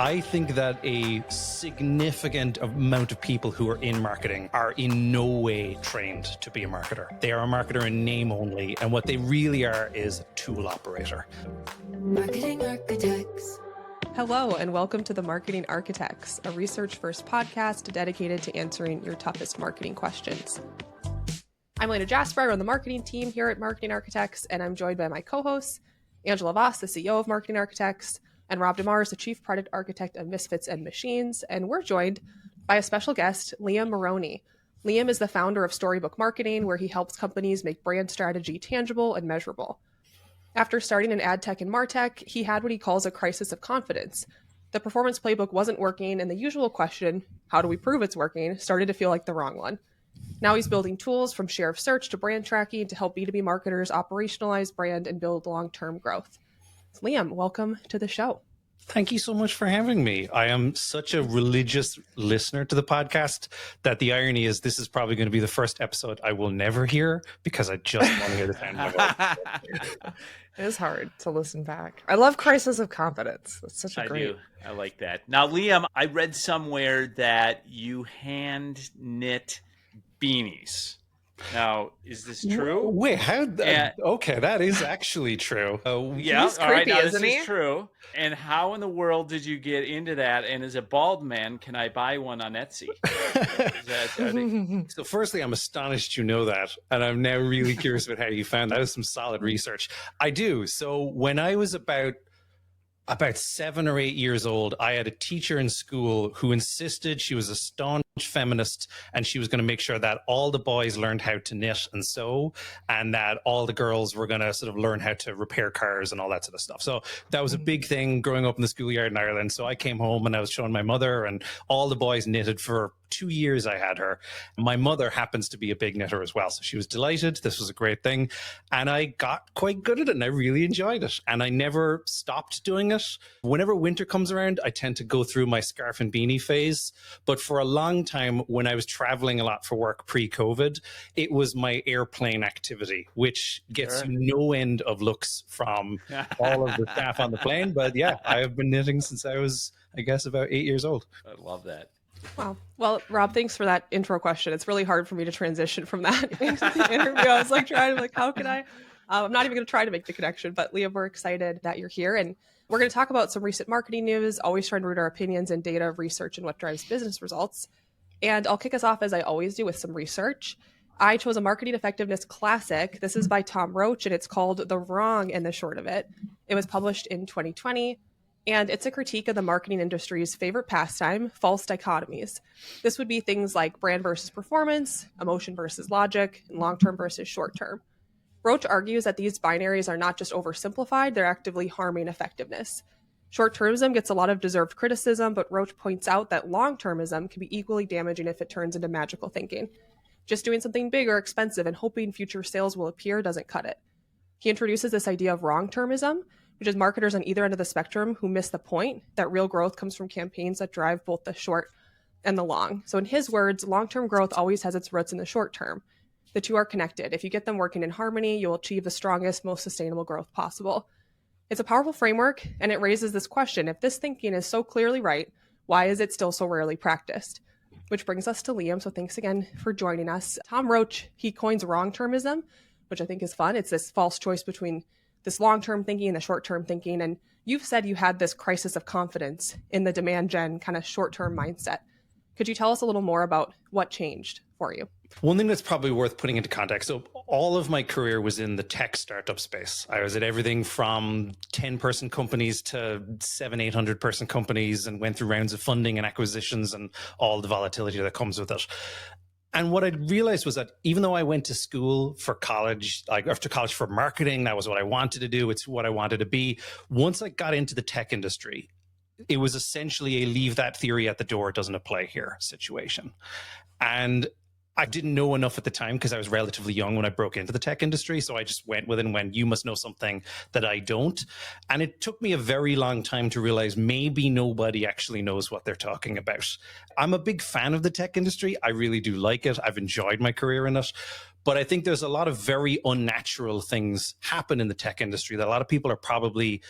I think that a significant amount of people who are in marketing are in no way trained to be a marketer. They are a marketer in name only, and what they really are is a tool operator. Marketing Architects. Hello, and welcome to the Marketing Architects, a research-first podcast dedicated to answering your toughest marketing questions. I'm Elena Jasper. I run the marketing team here at Marketing Architects, and I'm joined by my co-hosts, Angela Voss, the CEO of Marketing Architects, and Rob DeMars, the Chief Product Architect of Misfits and Machines. And we're joined by a special guest, Liam Moroney. Liam is the founder of Storybook Marketing, where he helps companies make brand strategy tangible and measurable. After starting in ad tech and martech, he had what he calls a crisis of confidence. The performance playbook wasn't working, and the usual question, how do we prove it's working, started to feel like the wrong one. Now he's building tools from share of search to brand tracking to help B2B marketers operationalize brand and build long-term growth. Liam, welcome to the show. Thank you so much for having me. I am such a religious listener to the podcast that the irony is this is probably going to be the first episode I will never hear because I just want to hear the sound of my voice. It is hard to listen back. I love Crisis of Confidence. It's such a great... I do. I like that. Now, Liam, I read somewhere that you hand knit beanies. Now, is this true? Wait, how? Okay, that is actually true. Yeah, he's all right. creepy, Now, isn't this he? is true. And how in the world did you get into that? And as a bald man, can I buy one on Etsy? So firstly, I'm astonished you know that. And I'm now really curious about how you found that. That is some solid research. I do. So when I was about 7 or 8 years old, I had a teacher in school who insisted she was a staunch feminist and she was going to make sure that all the boys learned how to knit and sew and that all the girls were going to sort of learn how to repair cars and all that sort of stuff. So that was a big thing growing up in the schoolyard in Ireland. So I came home and I was showing my mother and all the boys knitted for 2 years I had her. My mother happens to be a big knitter as well. So she was delighted. This was a great thing. And I got quite good at it and I really enjoyed it. And I never stopped doing it. Whenever winter comes around, I tend to go through my scarf and beanie phase. But for a long time, when I was traveling a lot for work pre-COVID, it was my airplane activity, which gets you no end of looks from all of the staff on the plane. But yeah, I have been knitting since I was, I guess, about 8 years old. I love that. Wow. Well, Rob, thanks for that intro question. It's really hard for me to transition from that into the interview. I was how can I? I'm not even going to try to make the connection, but Liam, we're excited that you're here. And we're going to talk about some recent marketing news, always trying to root our opinions in data, research, and what drives business results. And I'll kick us off, as I always do, with some research. I chose a marketing effectiveness classic. This is by Tom Roach, and it's called The Wrong and the Short of It. It was published in 2020. And it's a critique of the marketing industry's favorite pastime, false dichotomies. This would be things like brand versus performance, emotion versus logic, and long-term versus short-term. Roach argues that these binaries are not just oversimplified, they're actively harming effectiveness. Short-termism gets a lot of deserved criticism, but Roach points out that long-termism can be equally damaging if it turns into magical thinking. Just doing something big or expensive and hoping future sales will appear doesn't cut it. He introduces this idea of wrong-termism, which is marketers on either end of the spectrum who miss the point that real growth comes from campaigns that drive both the short and the long. So in his words, long-term growth always has its roots in the short term. The two are connected. If you get them working in harmony, you'll achieve the strongest, most sustainable growth possible. It's a powerful framework, and it raises this question. If this thinking is so clearly right, why is it still so rarely practiced? Which brings us to Liam. So thanks again for joining us. Tom Roach, he coins wrong-termism, which I think is fun. It's this false choice between this long-term thinking and the short-term thinking. And you've said you had this crisis of confidence in the demand gen kind of short-term mindset. Could you tell us a little more about what changed for you? One thing that's probably worth putting into context. So all of my career was in the tech startup space. I was at everything from 10-person companies to 800-person companies and went through rounds of funding and acquisitions and all the volatility that comes with it. And what I realized was that even though I went to school for college, like after college for marketing, that was what I wanted to do. It's what I wanted to be. Once I got into the tech industry, it was essentially a leave that theory at the door, it doesn't apply here situation. And I didn't know enough at the time because I was relatively young when I broke into the tech industry. So I just went with it and went, you must know something that I don't. And it took me a very long time to realize maybe nobody actually knows what they're talking about. I'm a big fan of the tech industry. I really do like it. I've enjoyed my career in it. But I think there's a lot of very unnatural things happen in the tech industry that a lot of people are probably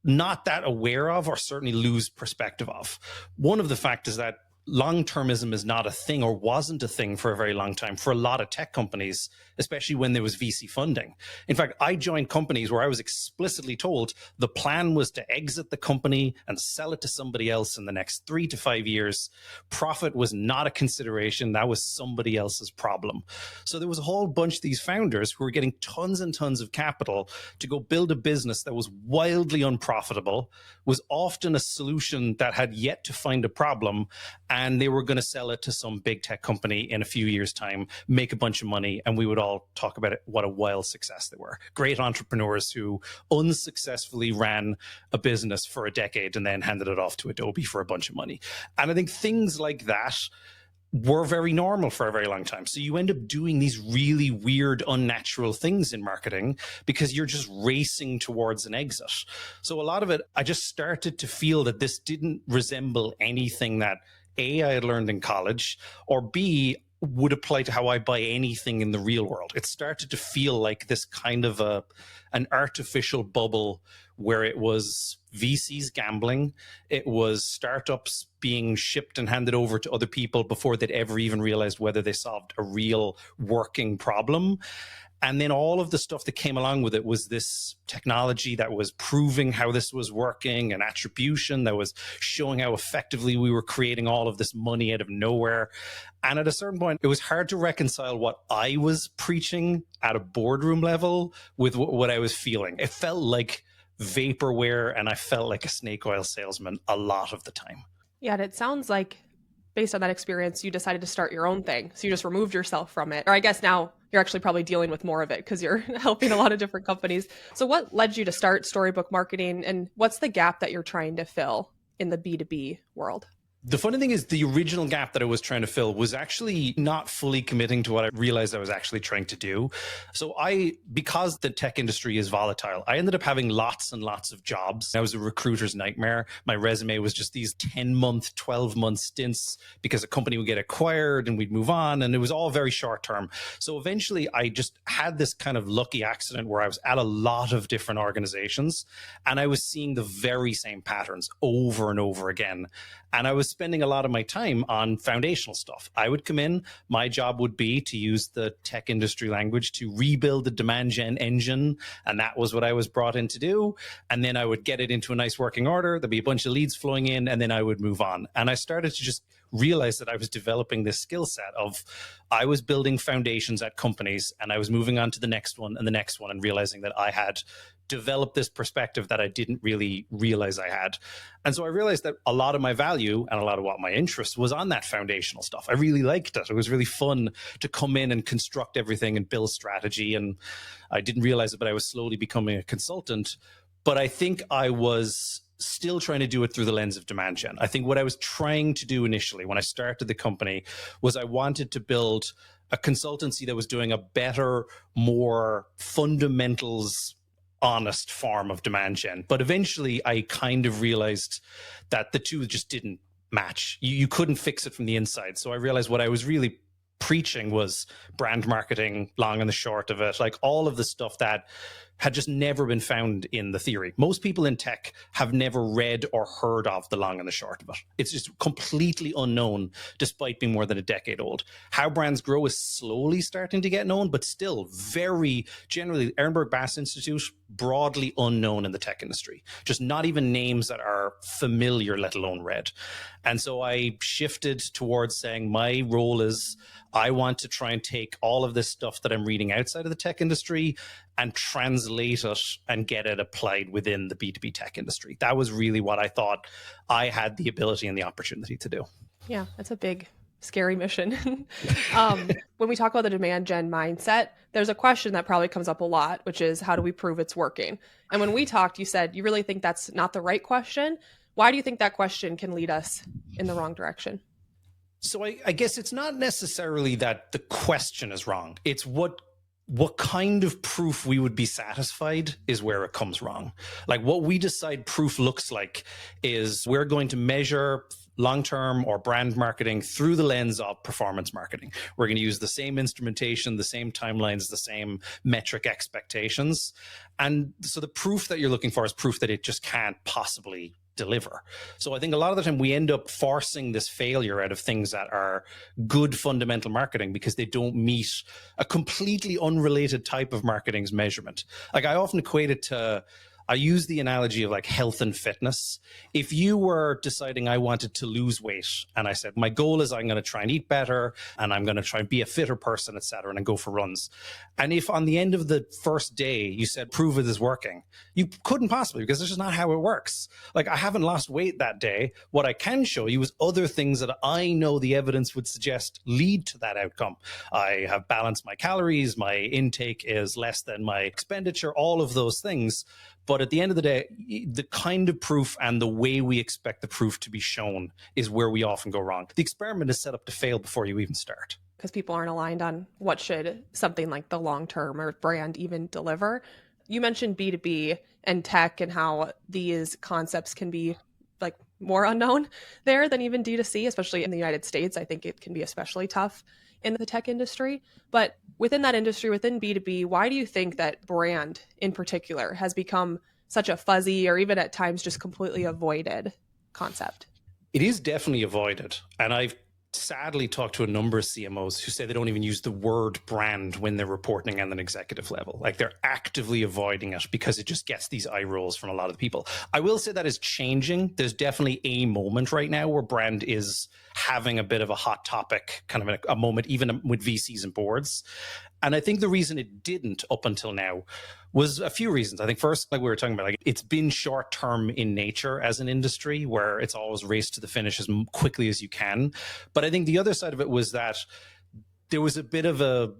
not that aware of, or certainly lose perspective of. One of the factors that long-termism is not a thing, or wasn't a thing for a very long time for a lot of tech companies, especially when there was VC funding. In fact, I joined companies where I was explicitly told the plan was to exit the company and sell it to somebody else in the next 3 to 5 years. Profit was not a consideration. That was somebody else's problem. So there was a whole bunch of these founders who were getting tons and tons of capital to go build a business that was wildly unprofitable, was often a solution that had yet to find a problem, and they were going to sell it to some big tech company in a few years' time, make a bunch of money, and we would all talk about it, what a wild success they were. Great entrepreneurs who unsuccessfully ran a business for a decade and then handed it off to Adobe for a bunch of money. And I think things like that were very normal for a very long time. So you end up doing these really weird, unnatural things in marketing because you're just racing towards an exit. So a lot of it, I just started to feel that this didn't resemble anything that A, I had learned in college, or B, would apply to how I buy anything in the real world. It started to feel like this kind of an artificial bubble where it was VCs gambling, it was startups being shipped and handed over to other people before they'd ever even realized whether they solved a real working problem. And then all of the stuff that came along with it was this technology that was proving how this was working, and attribution that was showing how effectively we were creating all of this money out of nowhere. And at a certain point, it was hard to reconcile what I was preaching at a boardroom level with what I was feeling. It felt like vaporware, and I felt like a snake oil salesman a lot of the time. Yeah, and it sounds like based on that experience, you decided to start your own thing. So you just removed yourself from it. Or I guess now you're actually probably dealing with more of it because you're helping a lot of different companies. So what led you to start Storybook Marketing, and what's the gap that you're trying to fill in the B2B world? The funny thing is, the original gap that I was trying to fill was actually not fully committing to what I realized I was actually trying to do. So because the tech industry is volatile, I ended up having lots and lots of jobs. I was a recruiter's nightmare. My resume was just these 10-month, 12-month stints because a company would get acquired and we'd move on. And it was all very short term. So eventually I just had this kind of lucky accident where I was at a lot of different organizations and I was seeing the very same patterns over and over again. And I was spending a lot of my time on foundational stuff. I would come in, my job would be to use the tech industry language to rebuild the demand gen engine. And that was what I was brought in to do. And then I would get it into a nice working order. There'd be a bunch of leads flowing in, and then I would move on. And I started to just realize that I was developing this skill set of, I was building foundations at companies and I was moving on to the next one and the next one, and realizing that I had developed this perspective that I didn't really realize I had. And so I realized that a lot of my value and a lot of what my interest was on that foundational stuff. I really liked it. It was really fun to come in and construct everything and build strategy. And I didn't realize it, but I was slowly becoming a consultant. But I think I was still trying to do it through the lens of demand gen. I think what I was trying to do initially when I started the company was I wanted to build a consultancy that was doing a better, more fundamentals honest form of demand gen. But eventually I kind of realized that the two just didn't match. You couldn't fix it from the inside. So I realized what I was really preaching was brand marketing, long and the short of it, like all of the stuff that had just never been found in the theory. Most people in tech have never read or heard of the long and the short of it. It's just completely unknown, despite being more than a decade old. How brands grow is slowly starting to get known, but still very generally, Ehrenberg Bass Institute, broadly unknown in the tech industry. Just not even names that are familiar, let alone read. And so I shifted towards saying my role is, I want to try and take all of this stuff that I'm reading outside of the tech industry and translate it and get it applied within the B2B tech industry. That was really what I thought I had the ability and the opportunity to do. Yeah, that's a big, scary mission. When we talk about the demand gen mindset, there's a question that probably comes up a lot, which is, how do we prove it's working? And when we talked, you said you really think that's not the right question. Why do you think that question can lead us in the wrong direction? So I guess it's not necessarily that the question is wrong. It's what kind of proof we would be satisfied is where it comes wrong. Like what we decide proof looks like is we're going to measure long-term or brand marketing through the lens of performance marketing. We're going to use the same instrumentation, the same timelines, the same metric expectations. And so the proof that you're looking for is proof that it just can't possibly deliver. So I think a lot of the time we end up forcing this failure out of things that are good fundamental marketing because they don't meet a completely unrelated type of marketing's measurement. Like I often equate it to, I use the analogy of like health and fitness. If you were deciding I wanted to lose weight and I said, my goal is I'm going to try and eat better and I'm going to try and be a fitter person, et cetera, and go for runs. And if on the end of the first day you said, prove it is working, you couldn't possibly, because this is not how it works. Like I haven't lost weight that day. What I can show you is other things that I know the evidence would suggest lead to that outcome. I have balanced my calories, my intake is less than my expenditure, all of those things. But at the end of the day, the kind of proof and the way we expect the proof to be shown is where we often go wrong. The experiment is set up to fail before you even start. Because people aren't aligned on what should something like the long-term or brand even deliver. You mentioned B2B and tech and how these concepts can be like more unknown there than even D2C, especially in the United States. I think it can be especially tough in the tech industry. But within that industry, within B2B, why do you think that brand in particular has become such a fuzzy or even at times just completely avoided concept? It is definitely avoided. And I've sadly talked to a number of CMOs who say they don't even use the word brand when they're reporting at an executive level. Like they're actively avoiding it because it just gets these eye rolls from a lot of the people. I will say that is changing. There's definitely a moment right now where brand is having a bit of a hot topic, kind of a moment, even with VCs and boards. And I think the reason it didn't up until now was a few reasons. I think first, like we were talking about, like it's been short term in nature as an industry where it's always race to the finish as quickly as you can. But I think the other side of it was that there was a bit of a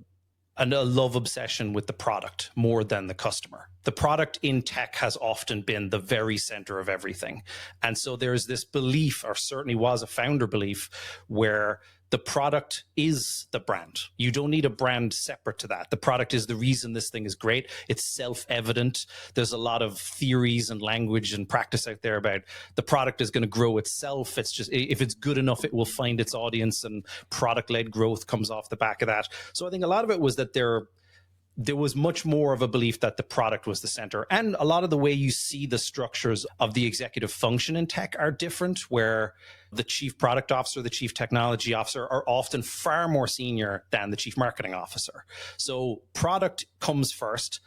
love obsession with the product more than the customer. The product in tech has often been the very center of everything. And so there's this belief, or certainly was a founder belief, where the product is the brand. You don't need a brand separate to that. The product is the reason this thing is great. It's self-evident. There's a lot of theories and language and practice out there about the product is going to grow itself. It's just, if it's good enough, it will find its audience, and product-led growth comes off the back of that. So I think a lot of it was that there was much more of a belief that the product was the center. And a lot of the way you see the structures of the executive function in tech are different, where the chief product officer, the chief technology officer are often far more senior than the chief marketing officer. So product comes first.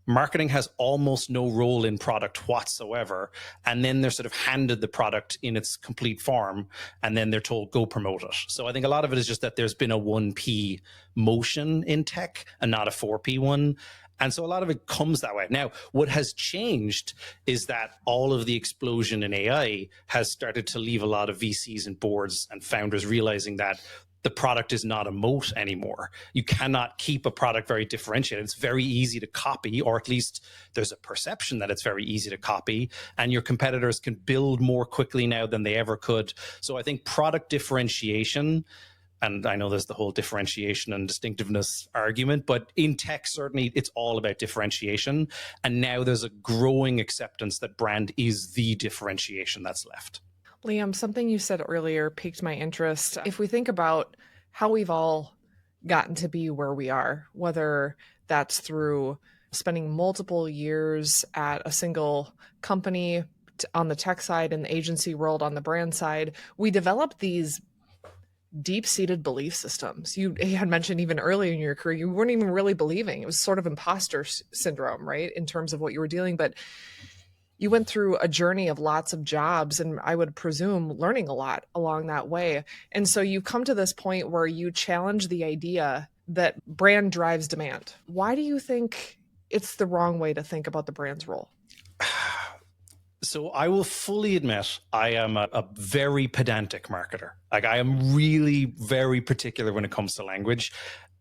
Marketing has almost no role in product whatsoever. And then they're sort of handed the product in its complete form, and then they're told, go promote it. So I think a lot of it is just that there's been a 1P motion in tech and not a 4P one. And so a lot of it comes that way. Now, what has changed is that all of the explosion in AI has started to leave a lot of VCs and boards and founders realizing that the product is not a moat anymore. You cannot keep a product very differentiated. It's very easy to copy, or at least there's a perception that it's very easy to copy, and your competitors can build more quickly now than they ever could. So I think product differentiation, and I know there's the whole differentiation and distinctiveness argument, but in tech, certainly it's all about differentiation. And now there's a growing acceptance that brand is the differentiation that's left. Liam, something you said earlier piqued my interest. If we think about how we've all gotten to be where we are, whether that's through spending multiple years at a single company on the tech side, in the agency world on the brand side, we develop these deep-seated belief systems. You had mentioned even earlier in your career, you weren't even really believing. It was sort of imposter syndrome, right, in terms of what you were dealing. But you went through a journey of lots of jobs, and I would presume learning a lot along that way. And so you come to this point where you challenge the idea that brand drives demand. Why do you think it's the wrong way to think about the brand's role? So I will fully admit I am a very pedantic marketer. Like I am really very particular when it comes to language.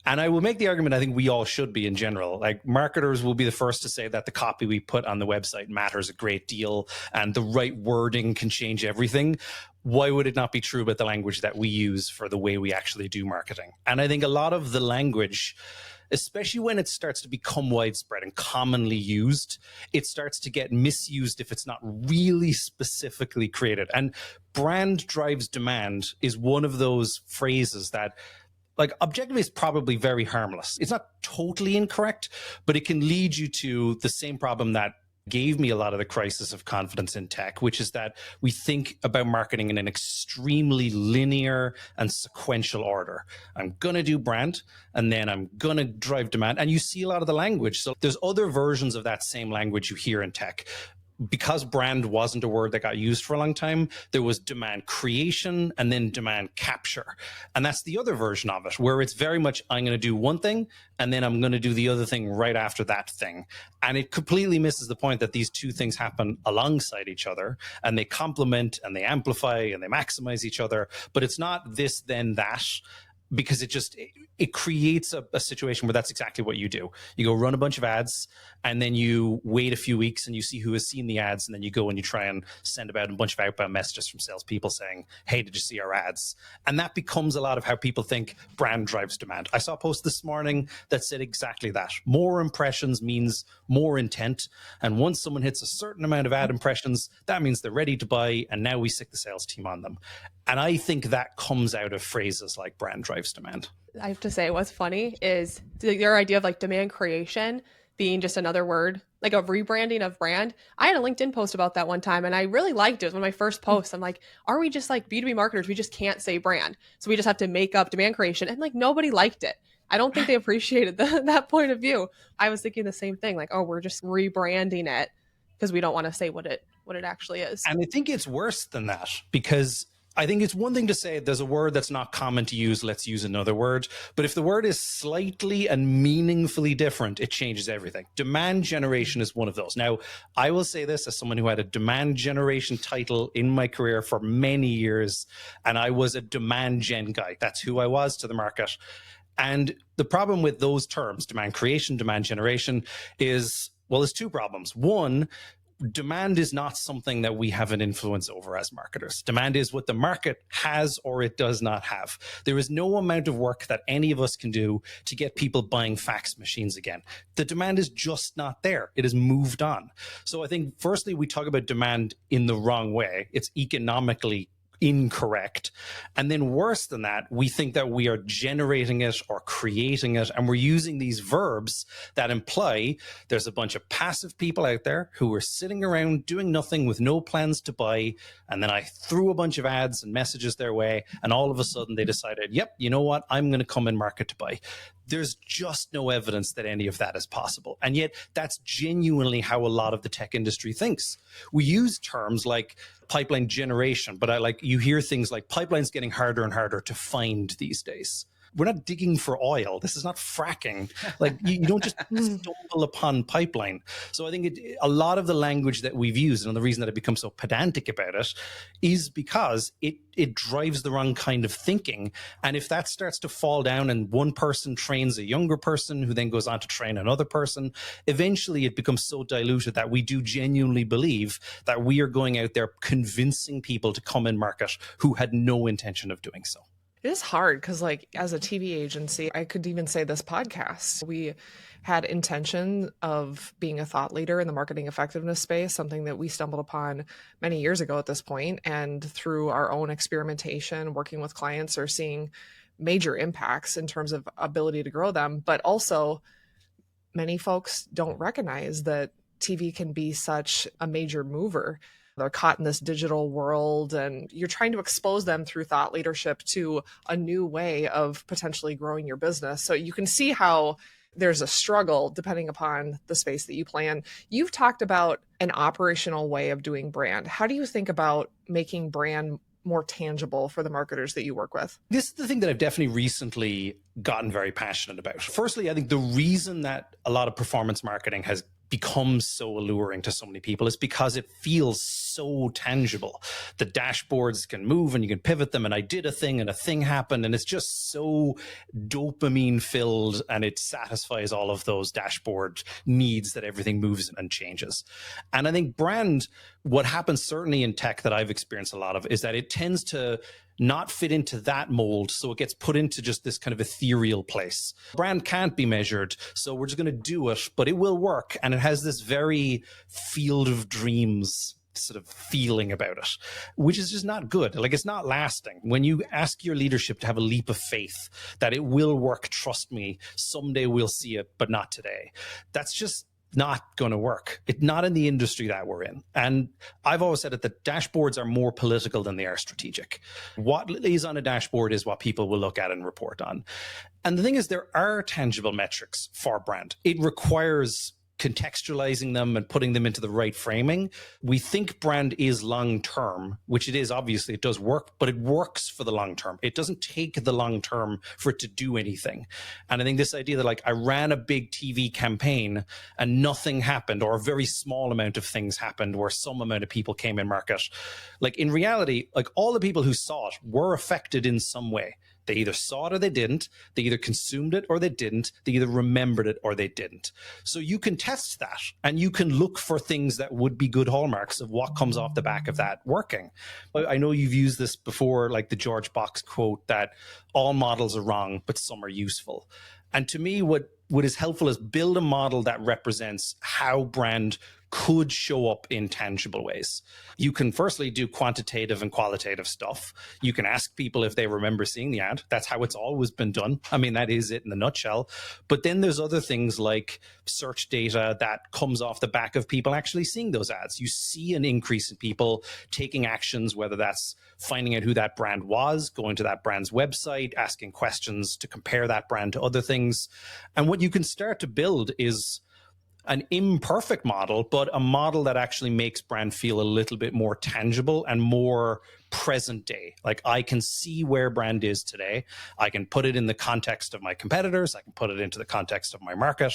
And I will make the argument I think we all should be in general. Like marketers will be the first to say that the copy we put on the website matters a great deal and the right wording can change everything. Why would it not be true about the language that we use for the way we actually do marketing? And I think a lot of the language especially when it starts to become widespread and commonly used, it starts to get misused if it's not really specifically created. And brand drives demand is one of those phrases that, like, objectively is probably very harmless. It's not totally incorrect, but it can lead you to the same problem that gave me a lot of the crisis of confidence in tech, which is that we think about marketing in an extremely linear and sequential order. I'm going to do brand, and then I'm going to drive demand. And you see a lot of the language. So there's other versions of that same language you hear in tech. Because brand wasn't a word that got used for a long time, there was demand creation and then demand capture. And that's the other version of it, where it's very much, I'm going to do one thing and then I'm going to do the other thing right after that thing. And it completely misses the point that these two things happen alongside each other, and they complement and they amplify and they maximize each other. But it's not this, then that, because it creates a situation where that's exactly what you do. You go run a bunch of ads, and then you wait a few weeks and you see who has seen the ads, and then you go and you try and send about a bunch of outbound messages from salespeople saying, hey, did you see our ads? And that becomes a lot of how people think brand drives demand. I saw a post this morning that said exactly that. More impressions means more intent. And once someone hits a certain amount of ad impressions, that means they're ready to buy, and now we stick the sales team on them. And I think that comes out of phrases like brand drives demand. I have to say, what's funny is your idea of like demand creation being just another word, like a rebranding of brand. I had a LinkedIn post about that one time, and I really liked it. It was one of my first posts. I'm like, are we just like B2B marketers? We just can't say brand. So we just have to make up demand creation. And like, nobody liked it. I don't think they appreciated that point of view. I was thinking the same thing, like, oh, we're just rebranding it because we don't want to say what it actually is. And I think it's worse than that, because I think it's one thing to say there's a word that's not common to use, let's use another word. But if the word is slightly and meaningfully different, it changes everything. Demand generation is one of those. Now, I will say this as someone who had a demand generation title in my career for many years, and I was a demand gen guy. That's who I was to the market. And the problem with those terms, demand creation, demand generation, is, well, there's two problems. One, demand is not something that we have an influence over as marketers. Demand is what the market has or it does not have. There is no amount of work that any of us can do to get people buying fax machines again. The demand is just not there. It has moved on. So I think, firstly, we talk about demand in the wrong way. It's economically incorrect. And then worse than that, we think that we are generating it or creating it, and we're using these verbs that imply there's a bunch of passive people out there who are sitting around doing nothing with no plans to buy, and then I threw a bunch of ads and messages their way, and all of a sudden they decided, yep, you know what, I'm going to come in market to buy. There's just no evidence that any of that is possible. And yet that's genuinely how a lot of the tech industry thinks. We use terms like pipeline generation, but you hear things like pipeline's getting harder and harder to find these days. We're not digging for oil. This is not fracking. Like you don't just stumble upon pipeline. So I think a lot of the language that we've used, and the reason that I become so pedantic about it, is because it drives the wrong kind of thinking. And if that starts to fall down and one person trains a younger person who then goes on to train another person, eventually it becomes so diluted that we do genuinely believe that we are going out there convincing people to come in market who had no intention of doing so. It is hard because, like, as a TV agency, I could even say this podcast, we had intention of being a thought leader in the marketing effectiveness space, something that we stumbled upon many years ago at this point. And through our own experimentation, working with clients, are seeing major impacts in terms of ability to grow them. But also, many folks don't recognize that TV can be such a major mover. They're caught in this digital world, and you're trying to expose them through thought leadership to a new way of potentially growing your business. So you can see how there's a struggle depending upon the space that you play in. You've talked about an operational way of doing brand. How do you think about making brand more tangible for the marketers that you work with? This is the thing that I've definitely recently gotten very passionate about. Firstly, I think the reason that a lot of performance marketing has become so alluring to so many people is because it feels so tangible. The dashboards can move and you can pivot them, and I did a thing and a thing happened, and it's just so dopamine filled, and it satisfies all of those dashboard needs that everything moves and changes. And I think brand, what happens certainly in tech that I've experienced a lot of is that it tends to not fit into that mold. So it gets put into just this kind of ethereal place. Brand can't be measured. So we're just going to do it, but it will work. And it has this very field of dreams sort of feeling about it, which is just not good. Like, it's not lasting. When you ask your leadership to have a leap of faith that it will work, trust me, someday we'll see it, but not today. That's just not going to work. It's not in the industry that we're in. And I've always said that dashboards are more political than they are strategic. What is on a dashboard is what people will look at and report on. And the thing is, there are tangible metrics for brand. It requires contextualizing them and putting them into the right framing. We think brand is long term, which it is. Obviously it does work, but it works for the long term. It doesn't take the long term for it to do anything. And I think this idea that, like, I ran a big TV campaign and nothing happened, or a very small amount of things happened where some amount of people came in market, like, in reality, like, all the people who saw it were affected in some way. They either saw it or they didn't. They either consumed it or they didn't. They either remembered it or they didn't. So you can test that, and you can look for things that would be good hallmarks of what comes off the back of that working. I know you've used this before, like the George Box quote that all models are wrong, but some are useful. And to me, what is helpful is build a model that represents how brand could show up in tangible ways. You can firstly do quantitative and qualitative stuff. You can ask people if they remember seeing the ad. That's how it's always been done. I mean, that is it in a nutshell. But then there's other things like search data that comes off the back of people actually seeing those ads. You see an increase in people taking actions, whether that's finding out who that brand was, going to that brand's website, asking questions to compare that brand to other things. And what you can start to build is an imperfect model, but a model that actually makes brand feel a little bit more tangible and more present day. Like, I can see where brand is today. I can put it in the context of my competitors. I can put it into the context of my market.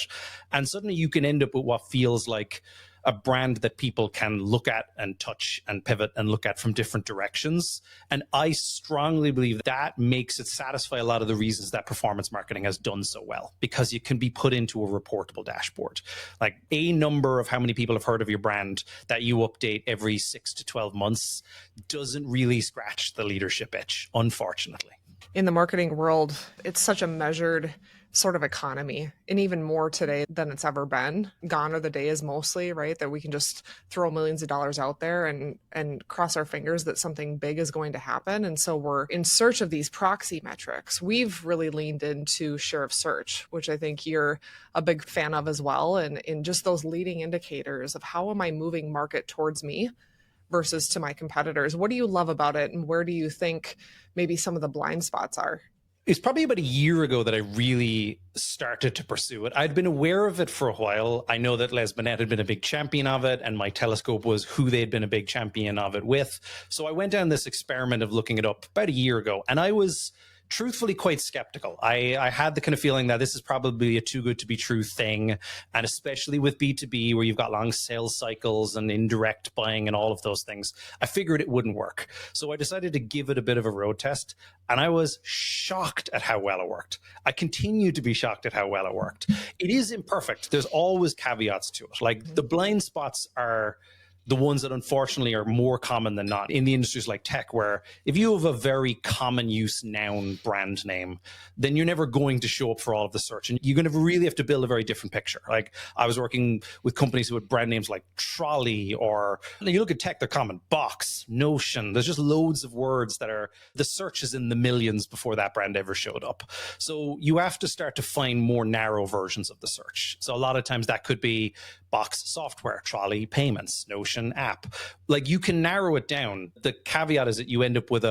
And suddenly you can end up with what feels like a brand that people can look at and touch and pivot and look at from different directions. And I strongly believe that makes it satisfy a lot of the reasons that performance marketing has done so well, because you can be put into a reportable dashboard. Like, a number of how many people have heard of your brand that you update every 6 to 12 months doesn't really scratch the leadership itch, unfortunately. In the marketing world, it's such a measured sort of economy, and even more today than it's ever been. Gone are the days, mostly, right, that we can just throw millions of dollars out there and cross our fingers that something big is going to happen. And so we're in search of these proxy metrics. We've really leaned into share of search, which I think you're a big fan of as well, and in just those leading indicators of how am I moving market towards me versus to my competitors. What do you love about it, and where do you think maybe some of the blind spots are? It's probably about a year ago that I really started to pursue it. I'd been aware of it for a while. I know that Les Binet had been a big champion of it, and My Telescope was who they'd been a big champion of it with. So I went down this experiment of looking it up about a year ago, and I was truthfully quite skeptical. I had the kind of feeling that this is probably a too good to be true thing, and especially with B2B, where you've got long sales cycles and indirect buying and all of those things, I figured it wouldn't work. So I decided to give it a bit of a road test, and I was shocked at how well it worked. I continue to be shocked at how well it worked. It is imperfect. There's always caveats to it. Like, the blind spots are the ones that unfortunately are more common than not in the industries like tech, where if you have a very common use noun brand name, then you're never going to show up for all of the search. And you're going to really have to build a very different picture. Like, I was working with companies who had brand names like Trolley, or you look at tech, they're common, Box, Notion. There's just loads of words that are, the search is in the millions before that brand ever showed up. So you have to start to find more narrow versions of the search. So a lot of times that could be Box software, Trolley payments, Notion app. Like, you can narrow it down. The caveat is that you end up with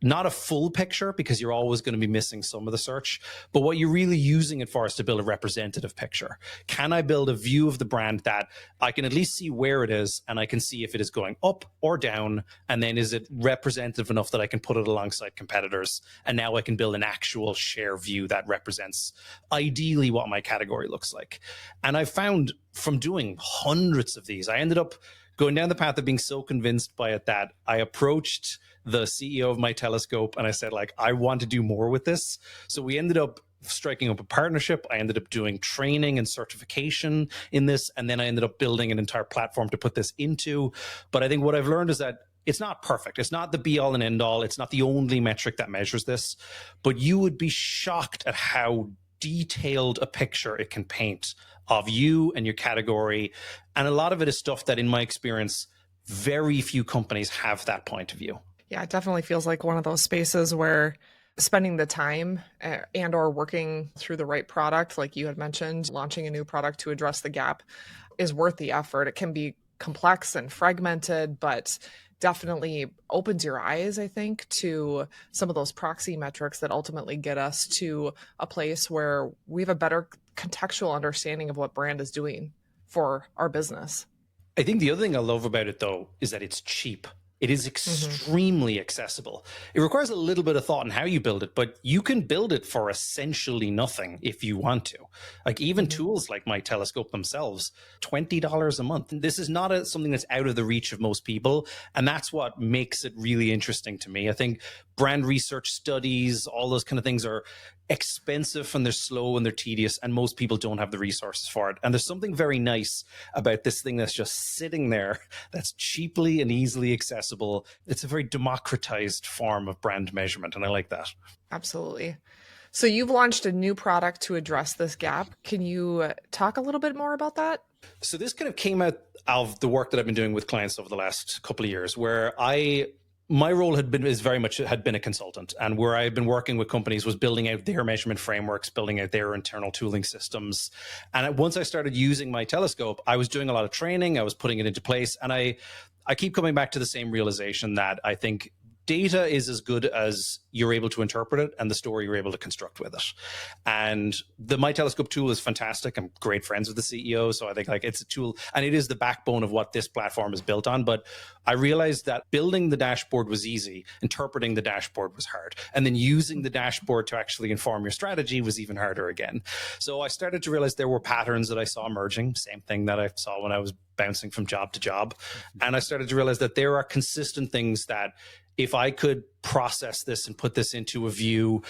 not a full picture, because you're always going to be missing some of the search, but what you're really using it for is to build a representative picture. Can I build a view of the brand that I can at least see where it is, and I can see if it is going up or down, and then is it representative enough that I can put it alongside competitors, and now I can build an actual share view that represents ideally what my category looks like. And I found from doing hundreds of these, I ended up going down the path of being so convinced by it that I approached the CEO of My Telescope and I said, like, I want to do more with this. So we ended up striking up a partnership. I ended up doing training and certification in this. And then I ended up building an entire platform to put this into. But I think what I've learned is that it's not perfect. It's not the be all and end all. It's not the only metric that measures this. But you would be shocked at how detailed a picture it can paint of you and your category. And a lot of it is stuff that, in my experience, very few companies have that point of view. Yeah, it definitely feels like one of those spaces where spending the time and or working through the right product, like you had mentioned, launching a new product to address the gap is worth the effort. It can be complex and fragmented, but definitely opens your eyes, I think, to some of those proxy metrics that ultimately get us to a place where we have a better contextual understanding of what brand is doing for our business. I think the other thing I love about it, though, is that it's cheap. It is extremely accessible. It requires a little bit of thought in how you build it, but you can build it for essentially nothing if you want to. Like even tools like my telescope themselves, $20 a month. This is not something that's out of the reach of most people. And that's what makes it really interesting to me. I think brand research studies, all those kind of things are expensive and they're slow and they're tedious, and most people don't have the resources for it. And there's something very nice about this thing that's just sitting there, that's cheaply and easily accessible. It's a very democratized form of brand measurement, and I like that. Absolutely. So you've launched a new product to address this gap. Can you talk a little bit more about that? So this kind of came out of the work that I've been doing with clients over the last couple of years, where my role had been a consultant, and where I've been working with companies was building out their measurement frameworks, building out their internal tooling systems. And once I started using my telescope, I was doing a lot of training, I was putting it into place, and I keep coming back to the same realization that I think data is as good as you're able to interpret it and the story you're able to construct with it. And the My Telescope tool is fantastic. I'm great friends with the CEO, so I think like it's a tool, and it is the backbone of what this platform is built on. But I realized that building the dashboard was easy, interpreting the dashboard was hard, and then using the dashboard to actually inform your strategy was even harder again. So I started to realize there were patterns that I saw emerging, same thing that I saw when I was bouncing from job to job. And I started to realize that there are consistent things that if I could process this and put this into a view,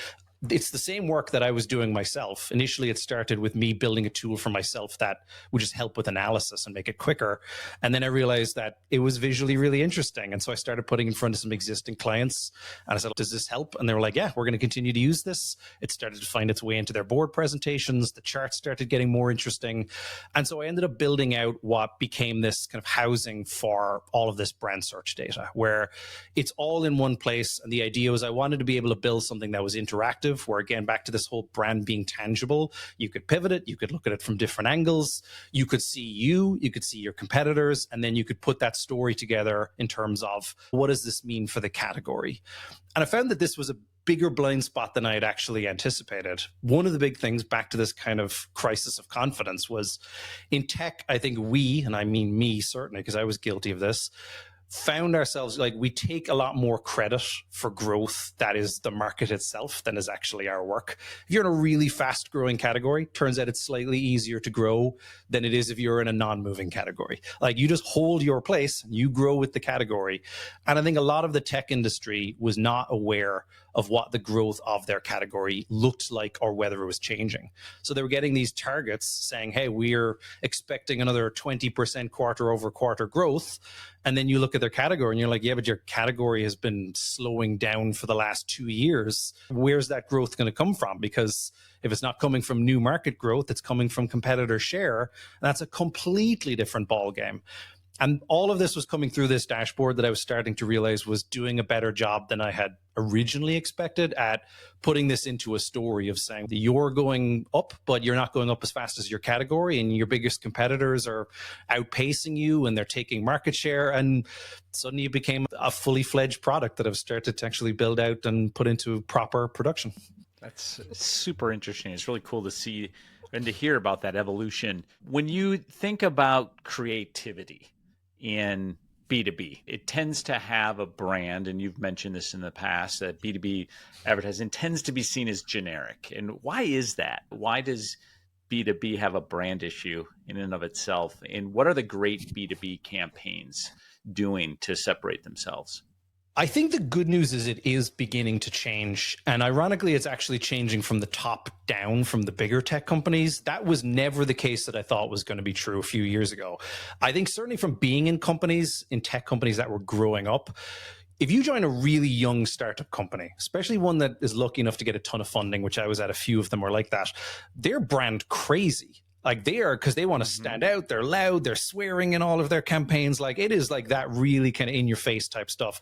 it's the same work that I was doing myself. Initially, it started with me building a tool for myself that would just help with analysis and make it quicker. And then I realized that it was visually really interesting. And so I started putting in front of some existing clients. And I said, does this help? And they were like, yeah, we're going to continue to use this. It started to find its way into their board presentations. The charts started getting more interesting. And so I ended up building out what became this kind of housing for all of this brand search data, where it's all in one place. And the idea was I wanted to be able to build something that was interactive, where again, back to this whole brand being tangible, you could pivot it, you could look at it from different angles, you could see you could see your competitors, and then you could put that story together in terms of what does this mean for the category. And I found that this was a bigger blind spot than I had actually anticipated. One of the big things, back to this kind of crisis of confidence, was in tech, I think we, and I mean me certainly, because I was guilty of this, found ourselves like we take a lot more credit for growth that is the market itself than is actually our work. If you're in a really fast growing category, turns out it's slightly easier to grow than it is if you're in a non-moving category. Like you just hold your place, you grow with the category. And I think a lot of the tech industry was not aware of what the growth of their category looked like or whether it was changing. So they were getting these targets saying, hey, we're expecting another 20% quarter over quarter growth. And then you look at their category and you're like, yeah, but your category has been slowing down for the last 2 years. Where's that growth going to come from? Because if it's not coming from new market growth, it's coming from competitor share. And that's a completely different ballgame. And all of this was coming through this dashboard that I was starting to realize was doing a better job than I had originally expected at putting this into a story of saying that you're going up, but you're not going up as fast as your category, and your biggest competitors are outpacing you and they're taking market share. And suddenly it became a fully fledged product that I've started to actually build out and put into proper production. That's super interesting. It's really cool to see and to hear about that evolution. When you think about creativity in B2B, it tends to have a brand, and you've mentioned this in the past, that B2B advertising tends to be seen as generic. And why is that? Why does B2B have a brand issue in and of itself? And what are the great B2B campaigns doing to separate themselves? I think the good news is it is beginning to change. And ironically, it's actually changing from the top down from the bigger tech companies. That was never the case that I thought was going to be true a few years ago. I think certainly from being in companies, in tech companies that were growing up, if you join a really young startup company, especially one that is lucky enough to get a ton of funding, which I was at a few of them were like that, they're brand crazy. Like they are, because they want to stand out. They're loud. They're swearing in all of their campaigns. Like it is like that really kind of in your face type stuff.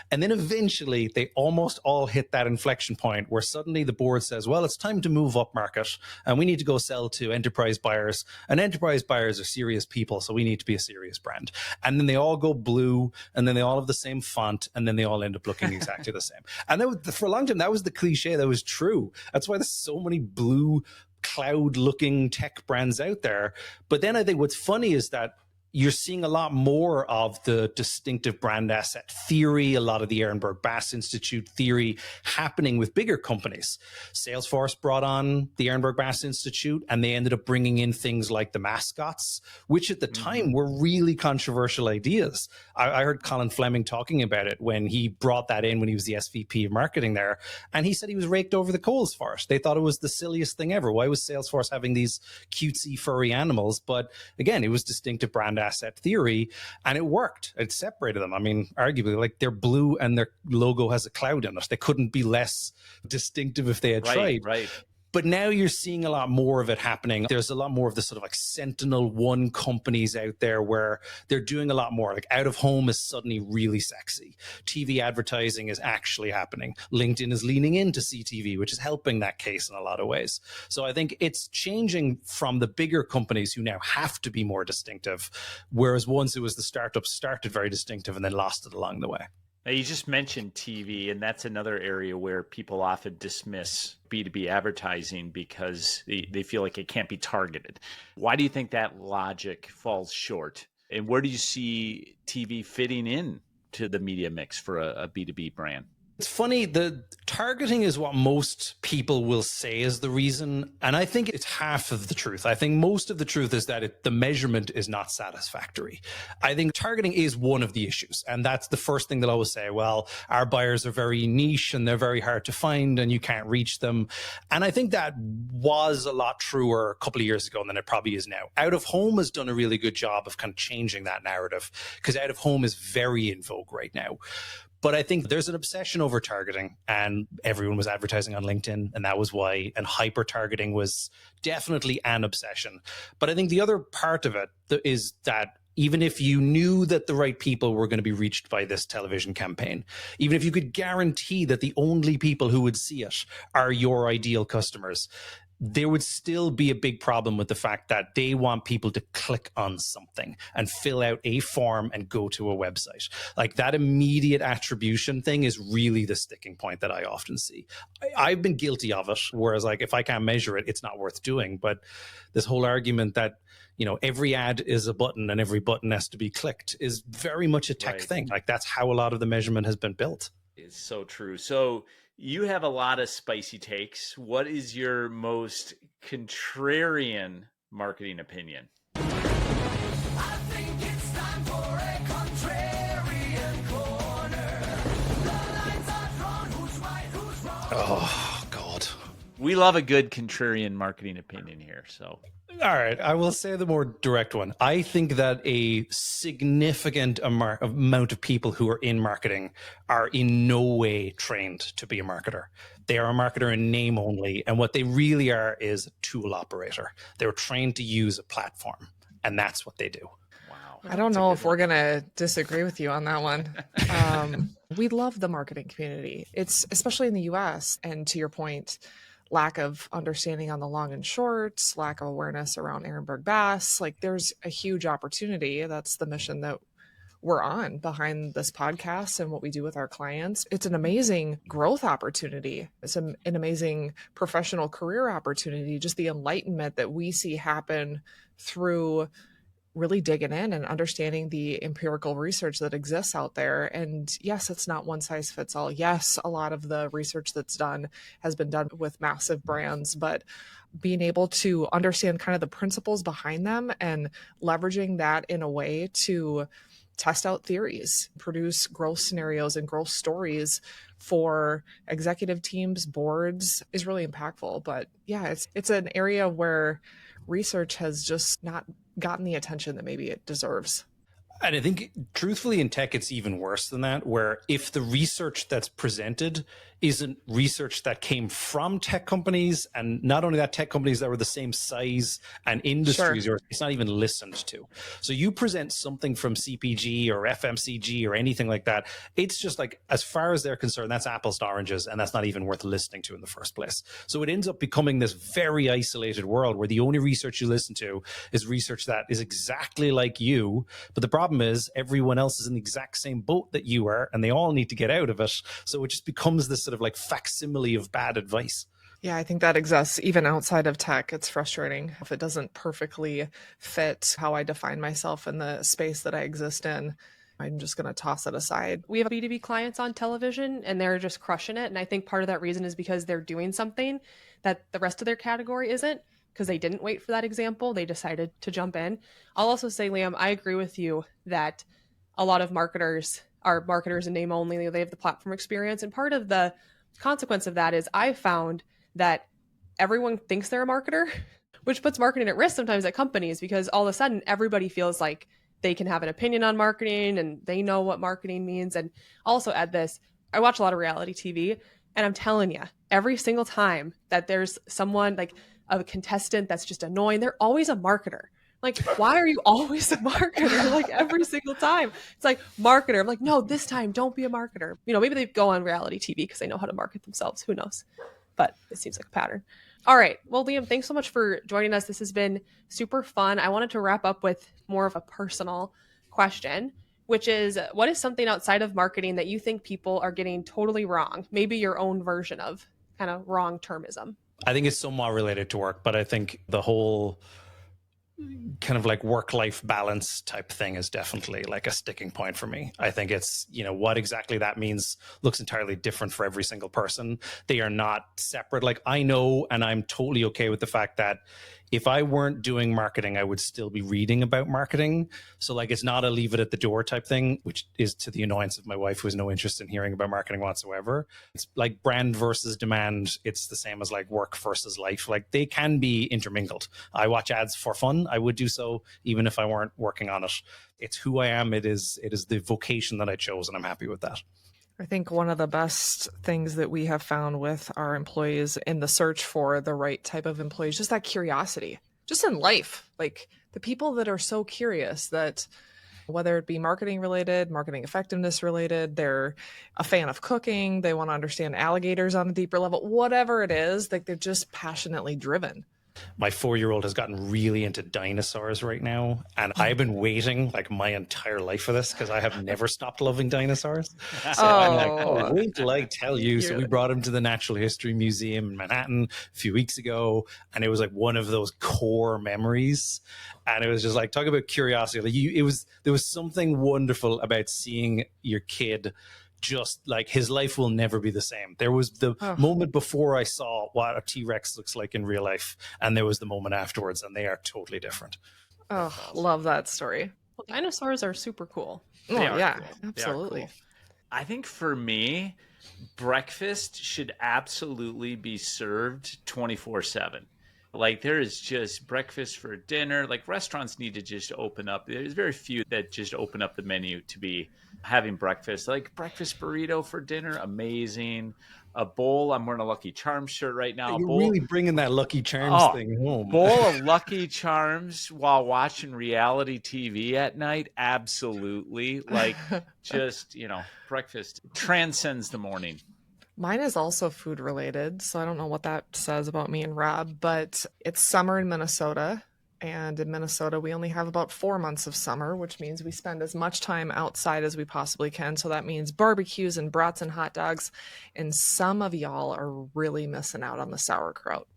And then eventually they almost all hit that inflection point where suddenly the board says, well, it's time to move up market and we need to go sell to enterprise buyers. And enterprise buyers are serious people. So we need to be a serious brand. And then they all go blue and then they all have the same font and then they all end up looking exactly the same. And that was, for a long time, that was the cliche that was true. That's why there's so many blue cloud looking tech brands out there. But then I think what's funny is that you're seeing a lot more of the distinctive brand asset theory, a lot of the Ehrenberg Bass Institute theory happening with bigger companies. Salesforce brought on the Ehrenberg Bass Institute and they ended up bringing in things like the mascots, which at the time were really controversial ideas. I heard Colin Fleming talking about it when he brought that in when he was the SVP of marketing there. And he said he was raked over the coals for it. They thought it was the silliest thing ever. Why was Salesforce having these cutesy furry animals? But again, it was distinctive brand asset theory and it worked. It separated them. I mean, arguably, like they're blue and their logo has a cloud in it. They couldn't be less distinctive if they had tried. Right. But now you're seeing a lot more of it happening. There's a lot more of the sort of like Sentinel-1 companies out there where they're doing a lot more. Like out of home is suddenly really sexy. TV advertising is actually happening. LinkedIn is leaning into CTV, which is helping that case in a lot of ways. So I think it's changing from the bigger companies who now have to be more distinctive, whereas once it was the startups started very distinctive and then lost it along the way. Now, you just mentioned TV, and that's another area where people often dismiss B2B advertising because they feel like it can't be targeted. Why do you think that logic falls short? And where do you see TV fitting in to the media mix for a B2B brand? It's funny, the targeting is what most people will say is the reason. And I think it's half of the truth. I think most of the truth is that the measurement is not satisfactory. I think targeting is one of the issues. And that's the first thing they'll always say, well, our buyers are very niche and they're very hard to find and you can't reach them. And I think that was a lot truer a couple of years ago than it probably is now. Out of home has done a really good job of kind of changing that narrative because out of home is very in vogue right now. But I think there's an obsession over targeting and everyone was advertising on LinkedIn and that was why, and hyper targeting was definitely an obsession. But I think the other part of it is that even if you knew that the right people were going to be reached by this television campaign, even if you could guarantee that the only people who would see it are your ideal customers, there would still be a big problem with the fact that they want people to click on something and fill out a form and go to a website. Like that immediate attribution thing is really the sticking point that I often see. I've been guilty of it, whereas like if I can't measure it, it's not worth doing. But this whole argument that, you know, every ad is a button and every button has to be clicked is very much a tech thing. Like that's how a lot of the measurement has been built. It's so true. So you have a lot of spicy takes. What is your most contrarian marketing opinion? I think it's time for a contrarian corner. The lines are drawn, who's right, who's wrong. Oh, God. We love a good contrarian marketing opinion here. So, all right, I will say the more direct one. I think that a significant amount of people who are in marketing are in no way trained to be a marketer. They are a marketer in name only, and what they really are is a tool operator. They're trained to use a platform, and that's what they do. wow. I don't know if we're going to disagree with you on that one. We love the marketing community. It's especially in the US. And to your point, lack of understanding on the long and shorts, lack of awareness around Ehrenberg Bass. Like there's a huge opportunity. That's the mission that we're on behind this podcast and what we do with our clients. It's an amazing growth opportunity. It's an amazing professional career opportunity. Just the enlightenment that we see happen through really digging in and understanding the empirical research that exists out there. And yes, it's not one size fits all. Yes, a lot of the research that's done has been done with massive brands, but being able to understand kind of the principles behind them and leveraging that in a way to test out theories, produce growth scenarios and growth stories for executive teams, boards is really impactful. But yeah, it's an area where research has just not gotten the attention that maybe it deserves. And I think, truthfully, in tech, it's even worse than that, where if the research that's presented isn't research that came from tech companies, and not only that, tech companies that were the same size and industries, Sure. or it's not even listened to. So you present something from CPG or FMCG or anything like that, it's just like, as far as they're concerned, that's apples to oranges, and that's not even worth listening to in the first place. So it ends up becoming this very isolated world where the only research you listen to is research that is exactly like you. But the problem is everyone else is in the exact same boat that you are, and they all need to get out of it. So it just becomes this sort of like facsimile of bad advice. Yeah, I think that exists even outside of tech. It's frustrating if it doesn't perfectly fit how I define myself in the space that I exist in. I'm just going to toss it aside. We have B2B clients on television and they're just crushing it. And I think part of that reason is because they're doing something that the rest of their category isn't, because they didn't wait for that example. They decided to jump in. I'll also say, Liam, I agree with you that a lot of marketers are marketers in name only. They have the platform experience. And part of the consequence of that is I found that everyone thinks they're a marketer, which puts marketing at risk sometimes at companies, because all of a sudden everybody feels like they can have an opinion on marketing and they know what marketing means. And also add this, I watch a lot of reality TV, and I'm telling you, every single time that there's someone like a contestant that's just annoying, they're always a marketer. Like, why are you always a marketer? Like every single time. It's like, marketer. I'm like, no, this time don't be a marketer. You know, maybe they go on reality TV because they know how to market themselves. Who knows? But it seems like a pattern. All right. Well, Liam, thanks so much for joining us. This has been super fun. I wanted to wrap up with more of a personal question, which is, what is something outside of marketing that you think people are getting totally wrong? Maybe your own version of kind of wrong-termism. I think it's somewhat related to work, but I think the whole kind of like work-life balance type thing is definitely like a sticking point for me. I think it's, you know, what exactly that means looks entirely different for every single person. They are not separate. Like, I know, and I'm totally okay with the fact that if I weren't doing marketing, I would still be reading about marketing. So like, it's not a leave it at the door type thing, which is to the annoyance of my wife, who has no interest in hearing about marketing whatsoever. It's like brand versus demand. It's the same as like work versus life. Like, they can be intermingled. I watch ads for fun. I would do so even if I weren't working on it. It's who I am. It is the vocation that I chose, and I'm happy with that. I think one of the best things that we have found with our employees in the search for the right type of employees, just that curiosity, just in life, like the people that are so curious that whether it be marketing related, marketing effectiveness related, they're a fan of cooking, they want to understand alligators on a deeper level, whatever it is, like they're just passionately driven. My 4-year-old has gotten really into dinosaurs right now, and I've been waiting like my entire life for this because I have never stopped loving dinosaurs. So I'm like, oh, wait till I tell you. So we brought him to the Natural History Museum in Manhattan a few weeks ago, and it was like one of those core memories. And it was just like, talk about curiosity. Like, there was something wonderful about seeing your kid just like, his life will never be the same. There was the moment before I saw what a T-Rex looks like in real life, and there was the moment afterwards, and they are totally different. Oh, love that story. Well, dinosaurs are super cool. Oh, They are yeah, cool. They are absolutely. cool. I think for me, breakfast should absolutely be served 24/7. Like, there is just breakfast for dinner. Like, restaurants need to just open up. There's very few that just open up the menu to be having breakfast. Like, breakfast burrito for dinner, amazing. A bowl. I'm wearing a Lucky Charms shirt right now. You're bowl, really bringing that Lucky Charms thing home. Bowl of Lucky Charms while watching reality TV at night. Absolutely. Like, just, you know, breakfast transcends the morning. Mine is also food related, so I don't know what that says about me and Rob, but it's summer in Minnesota. And in Minnesota, we only have about 4 months of summer, which means we spend as much time outside as we possibly can. So that means barbecues and brats and hot dogs. And some of y'all are really missing out on the sauerkraut.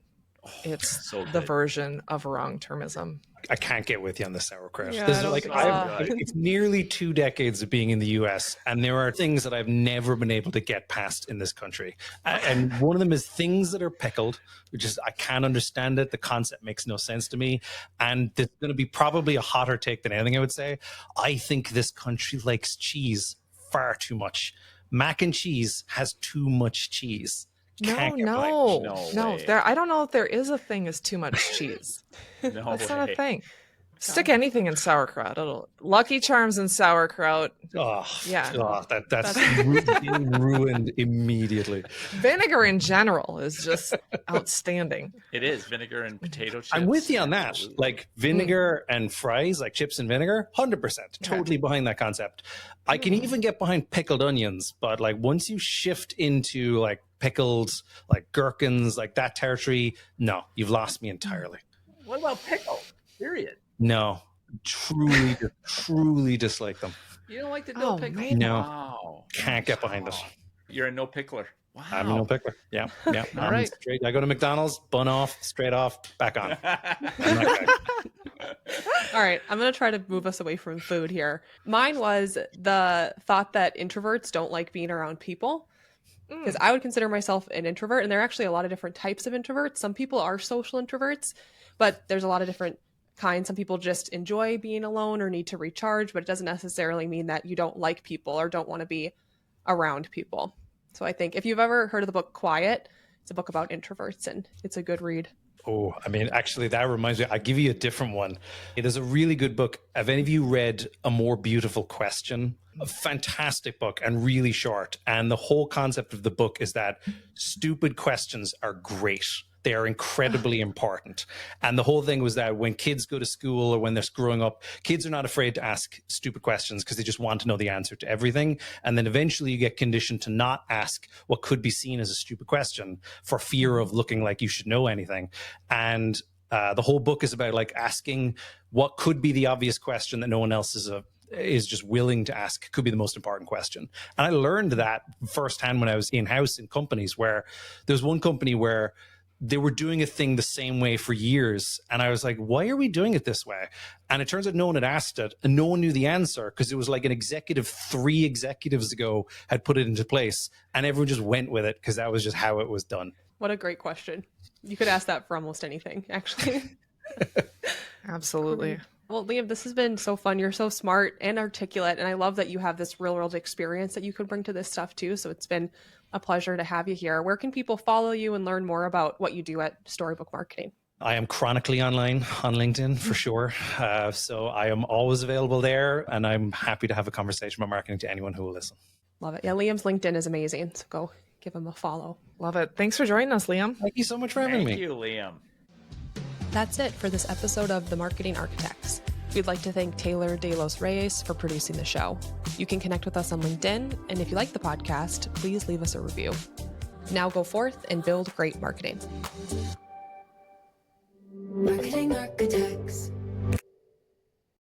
It's So the good. version of wrong-termism. I can't get with you on the sauerkraut. Yeah, This I is don't like think so. it's nearly 2 decades of being in the US, and there are things that I've never been able to get past in this country. And one of them is things that are pickled, which is I can't understand it. The concept makes no sense to me. And there's going to be probably a hotter take than anything I would say. I think this country likes cheese far too much. Mac and cheese has too much cheese. Can't get behind it. No way. There, I don't know if there is a thing as too much cheese. No That's not a way. thing. Stick anything in sauerkraut. It'll Lucky Charms and sauerkraut. Oh, Yeah. that's being ruined immediately. Vinegar in general is just outstanding. It is vinegar and potato chips. I'm with you on that. Absolutely. Like vinegar and fries, like chips and vinegar, 100%. Totally behind that concept. I can even get behind pickled onions, but like once you shift into like pickled, like gherkins, like that territory, no, you've lost me entirely. What about pickle? Period. No, truly dislike them. You don't like the Oh, dill pickle? man. No. Wow. Can't get behind it. You're a no pickler. Wow. I'm a no pickler. Yeah. All I'm right. straight. I go to McDonald's, bun off, straight off, back on. I'm that guy. All right, I'm going to try to move us away from food here. Mine was the thought that introverts don't like being around people. Because I would consider myself an introvert, and there are actually a lot of different types of introverts. Some people are social introverts, but there's a lot of different kinds. Some people just enjoy being alone or need to recharge, but it doesn't necessarily mean that you don't like people or don't want to be around people. So I think if you've ever heard of the book Quiet, it's a book about introverts, and it's a good read. Oh, I mean, actually, that reminds me. I'll give you a different one. It is a really good book. Have any of you read A More Beautiful Question? A fantastic book and really short. And the whole concept of the book is that stupid questions are great. They are incredibly important. And the whole thing was that when kids go to school or when they're growing up, kids are not afraid to ask stupid questions because they just want to know the answer to everything. And then eventually you get conditioned to not ask what could be seen as a stupid question for fear of looking like you should know anything. And the whole book is about like asking what could be the obvious question that no one else is just willing to ask, could be the most important question. And I learned that firsthand when I was in-house in companies, where there was one company where they were doing a thing the same way for years. And I was like, why are we doing it this way? And it turns out no one had asked it and no one knew the answer, because it was like an executive 3 executives ago had put it into place, and everyone just went with it because that was just how it was done. What a great question. You could ask that for almost anything, actually. Absolutely. Well, Liam, this has been so fun. You're so smart and articulate, and I love that you have this real world experience that you could bring to this stuff too. So it's been a pleasure to have you here. Where can people follow you and learn more about what you do at Storybook Marketing? I am chronically online on LinkedIn for sure. So I am always available there, and I'm happy to have a conversation about marketing to anyone who will listen. Love it. Yeah, Liam's LinkedIn is amazing. So go give him a follow. Love it. Thanks for joining us, Liam. Thank you so much for having Thank me. you, Liam. That's it for this episode of The Marketing Architects. We'd like to thank Taylor De Los Reyes for producing the show. You can connect with us on LinkedIn, and if you like the podcast, please leave us a review. Now go forth and build great marketing. Marketing architects.